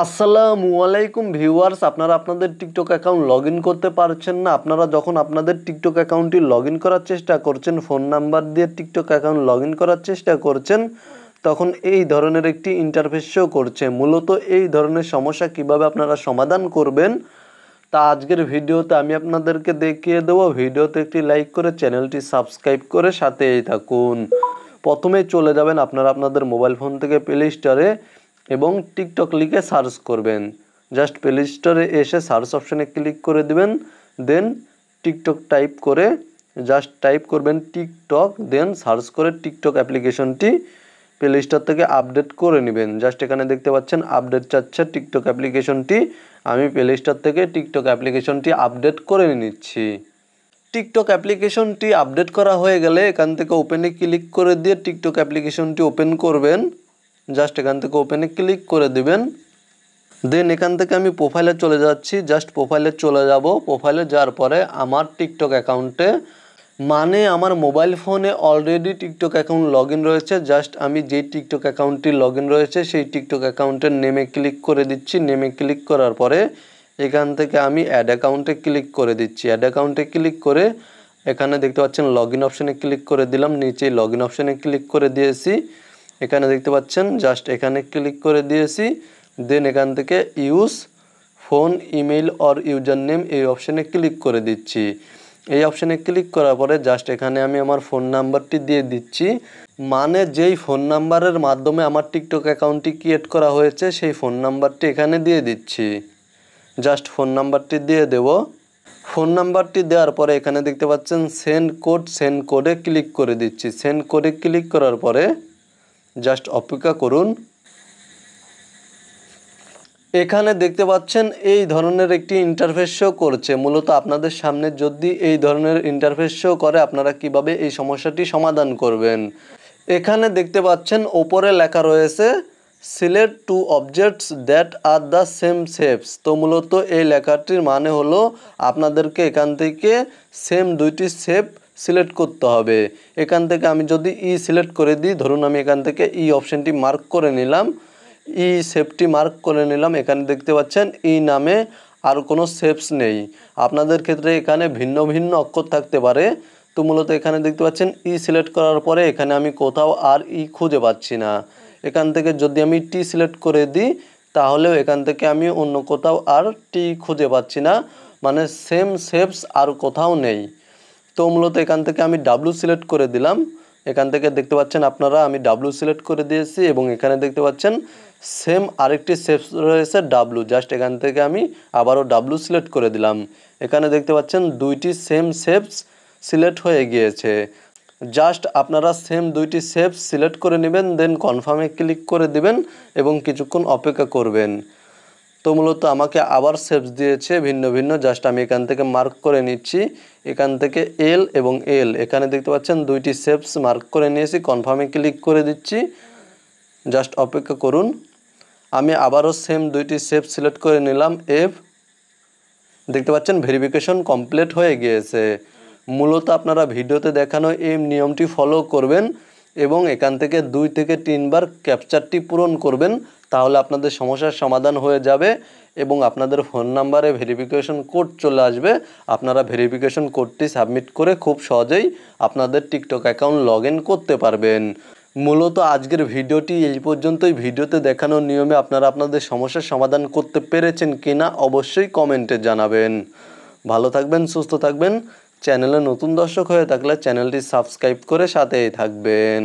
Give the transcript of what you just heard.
আসসালামু আলাইকুম ভিউয়ার্স, আপনারা আপনাদের টিকটক অ্যাকাউন্ট লগ ইন করতে পারছেন না। আপনারা যখন আপনাদের টিকটক অ্যাকাউন্টটি লগ ইন করার চেষ্টা করছেন, ফোন নাম্বার দিয়ে টিকটক অ্যাকাউন্ট লগ ইন করার চেষ্টা করছেন, তখন এই ধরনের একটি ইন্টারফেস শো করছে। মূলত এই ধরনের সমস্যা কিভাবে আপনারা সমাধান করবেন তা আজকের ভিডিওতে আমি আপনাদেরকে দেখিয়ে দেবো। ভিডিওতে একটি লাইক করে চ্যানেলটি সাবস্ক্রাইব করে সাথেই থাকুন। প্রথমে চলে যাবেন আপনারা আপনাদের মোবাইল ফোন থেকে প্লে স্টোরে এবং টিকটক লিখে সার্চ করবেন। জাস্ট প্লে স্টোরে এসে সার্চ অপশানে ক্লিক করে দিবেন, দেন টিকটক টাইপ করে জাস্ট টাইপ করবেন টিকটক, দেন সার্চ করে টিকটক অ্যাপ্লিকেশনটি প্লে স্টোর থেকে আপডেট করে নেবেন। জাস্ট এখানে দেখতে পাচ্ছেন আপডেট চাচ্ছে টিকটক অ্যাপ্লিকেশনটি। আমি প্লে স্টোর থেকে টিকটক অ্যাপ্লিকেশনটি আপডেট করে নিচ্ছি। টিকটক অ্যাপ্লিকেশনটি আপডেট করা হয়ে গেলে এখান থেকে ওপেনে ক্লিক করে দিয়ে টিকটক অ্যাপ্লিকেশনটি ওপেন করবেন। জাস্ট এখান থেকে ওপেনে ক্লিক করে দিবেন, দেন এখান থেকে আমি প্রোফাইলে চলে যাচ্ছি। জাস্ট প্রোফাইলে চলে যাব। প্রোফাইলে যাওয়ার পরে আমার টিকটক অ্যাকাউন্টে আমার মোবাইল ফোনে already TikTok account log in রয়েছে। জাস্ট আমি যেই টিকটক অ্যাকাউন্টটি লগ ইন রয়েছে সেই টিকটক অ্যাকাউন্টের নেমে ক্লিক করে দিচ্ছি। নেমে ক্লিক করার পরে এখান থেকে আমি অ্যাড অ্যাকাউন্টে ক্লিক করে দিচ্ছি। অ্যাড অ্যাকাউন্টে ক্লিক করে এখানে দেখতে পাচ্ছেন লগ ইন অপশানে ক্লিক করে দিলাম। নিচে লগ ইন অপশানে ক্লিক করে দিয়েছি। এখানে দেখতে পাচ্ছেন জাস্ট এখানে ক্লিক করে দিয়েছি। দেন এখান থেকে use phone email or user name এই অপশানে ক্লিক করে দিচ্ছি। এই অপশানে ক্লিক করার পরে জাস্ট এখানে আমি আমার ফোন নাম্বারটি দিয়ে দিচ্ছি। যেই ফোন নাম্বারের মাধ্যমে আমার টিকটক অ্যাকাউন্টটি ক্রিয়েট করা হয়েছে সেই ফোন নাম্বারটি এখানে দিয়ে দিচ্ছি। জাস্ট ফোন নাম্বারটি দিয়ে দেব। ফোন নাম্বারটি দেওয়ার পরে এখানে দেখতে পাচ্ছেন সেন্ড কোড, সেন্ড কোডে ক্লিক করে দিচ্ছি। সেন্ড কোডে ক্লিক করার পরে জাস্ট অপেক্ষা করুন। এখানে দেখতে পাচ্ছেন এই ধরনের একটি ইন্টারফেস শো করছে। মূলত আপনাদের সামনে যদি এই ধরনের ইন্টারফেস শো করে আপনারা কিভাবে এই সমস্যাটি সমাধান করবেন। এখানে দেখতে পাচ্ছেন ওপরে লেখা রয়েছে select two objects that are the same shapes. তো মূলত এই লেখাটির মানে হলো আপনাদেরকে এখান থেকে সেম দুইটি শেপ সিলেক্ট করতে হবে। এখান থেকে আমি যদি সিলেক্ট করে দিই, ধরুন আমি এখান থেকে অপশানটি মার্ক করে নিলাম, শেপটি মার্ক করে নিলাম। এখানে দেখতে পাচ্ছেন নামে আর কোনো শেপস নেই। আপনাদের ক্ষেত্রে এখানে ভিন্ন ভিন্ন অক্ষর থাকতে পারে। তো মূলত এখানে দেখতে পাচ্ছেন সিলেক্ট করার পরে এখানে আমি কোথাও আর খুঁজে পাচ্ছি না। এখান থেকে যদি আমি টি সিলেক্ট করে দিই তাহলেও এখান থেকে আমি অন্য কোথাও আর টি খুঁজে পাচ্ছি না, সেম শেপস আর কোথাও নেই। তো মূলত এখান থেকে আমি ডাব্লু সিলেক্ট করে দিলাম। এখান থেকে দেখতে পাচ্ছেন আপনারা আমি ডাব্লু সিলেক্ট করে দিয়েছি এবং এখানে দেখতে পাচ্ছেন সেম আরেকটি শেপস রয়েছে ডাব্লু। জাস্ট এখান থেকে আমি আবারও ডাব্লু সিলেক্ট করে দিলাম। এখানে দেখতে পাচ্ছেন দুইটি সেম শেপস সিলেক্ট হয়ে গিয়েছে। জাস্ট আপনারা সেম দুইটি শেপস সিলেক্ট করে নেবেন, দেন কনফার্মে ক্লিক করে দিবেন এবং কিছুক্ষণ অপেক্ষা করবেন। তো মূলত আমাকে আবার শেপস দিয়েছে ভিন্ন ভিন্ন। জাস্ট আমি এখান থেকে মার্ক করে নিচ্ছি। এখান থেকে এল এবং এল এখানে দেখতে পাচ্ছেন দুইটি শেপস মার্ক করে নিয়েছি। কনফার্মে ক্লিক করে দিচ্ছি। জাস্ট অপেক্ষা করুন। আমি আবারও সেম দুইটি শেপ সিলেক্ট করে নিলাম এফ। দেখতে পাচ্ছেন ভেরিফিকেশন কমপ্লিট হয়ে গিয়েছে। মূলত আপনারা ভিডিওতে দেখানো এই নিয়মটি ফলো করবেন এবং এখান থেকে 2 থেকে 3 বার ক্যাপচারটি পূরণ করবেন, তাহলে আপনাদের সমস্যার সমাধান হয়ে যাবে এবং আপনাদের ফোন নাম্বারে ভেরিফিকেশন কোড চলে আসবে। আপনারা ভেরিফিকেশন কোডটি সাবমিট করে খুব সহজেই আপনাদের টিকটক অ্যাকাউন্ট লগ ইন করতে পারবেন। মূলত আজকের ভিডিওটি এই পর্যন্তই। ভিডিওতে দেখানো নিয়মে আপনারা আপনাদের সমস্যার সমাধান করতে পেরেছেন কিনা অবশ্যই কমেন্টে জানাবেন। ভালো থাকবেন, সুস্থ থাকবেন। চ্যানেলে নতুন দর্শক হয়ে থাকলে চ্যানেলটি সাবস্ক্রাইব করে সাথেই থাকবেন।